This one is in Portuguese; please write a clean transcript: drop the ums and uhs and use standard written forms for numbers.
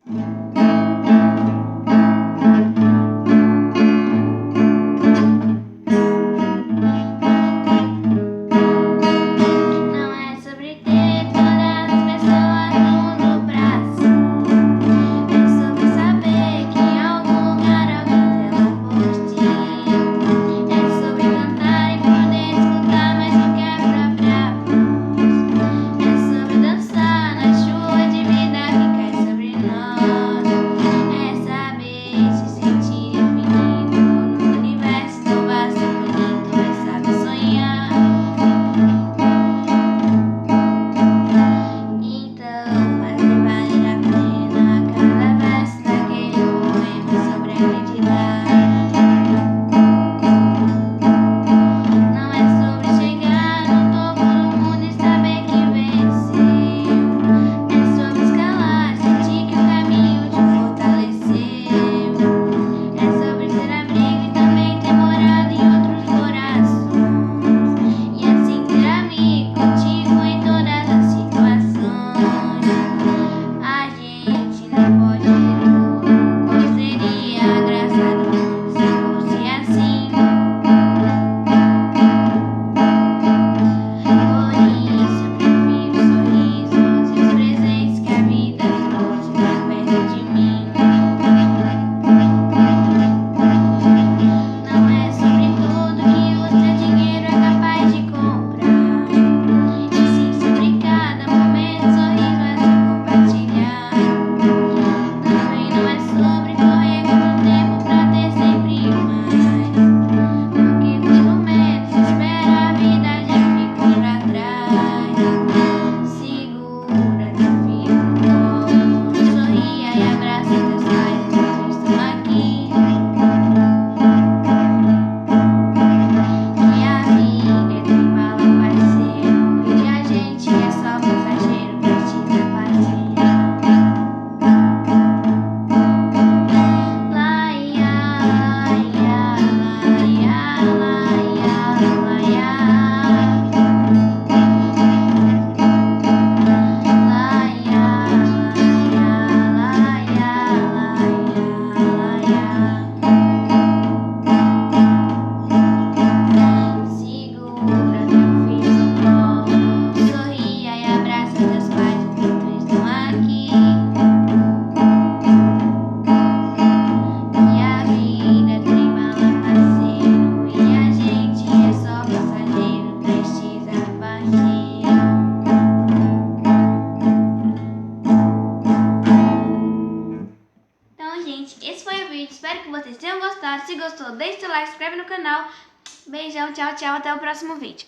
Não é sobre ter todas as pessoas no braço. É sobre saber que em algum lugar alguém zela por ti. É sobre cantar e poder escutar mais do que a própria voz. É sobre dançar na chuva de vida que cai sobre nós. É saber se sentir definido num universo tão vasto e bonito. É saber sonhar. Então fazer valer a pena cada verso daquele poema sobre acreditar. Não é sobre chegar no topo do mundo e saber que venceu. É sobre escalar, sentir que o caminho te fortaleceu. É sobre ser abrigo e também ter morado em outros corações. E assim ter amigo contigo em todas as situações. A gente não pode ter tudo. Qual seria a graça do mundo se fosse assim? Por isso eu prefiro sorrisos e os presentes que a vida trouxe pra perto de mim. Não é sobre tudo que o teu dinheiro é capaz de comprar. E sim sobre cada momento, sorriso a se compartilhar. Também não é sobre correr contra o tempo pra ter sempre mais. Porque quando menos espera a vida já ficou pra trás. Segura teu filho no colo, sorria e abraça teus pais enquanto estão aqui. Que a vida é trem-bala, parceiro, e a gente é só passageiro, prestes a partir. Laia, laia, laia, laia, laia. Laia, laia, laia, segura teu filho no colo, sorria e abraça teus pais enquanto estão aqui. Que a vida é trem-bala, parceiro, e a gente é só passageiro, prestes a partir. Então, gente, esse foi o vídeo. Espero que vocês tenham gostado. Se gostou, deixe seu like, se inscreve no canal. Beijão, tchau, tchau. Até o próximo vídeo.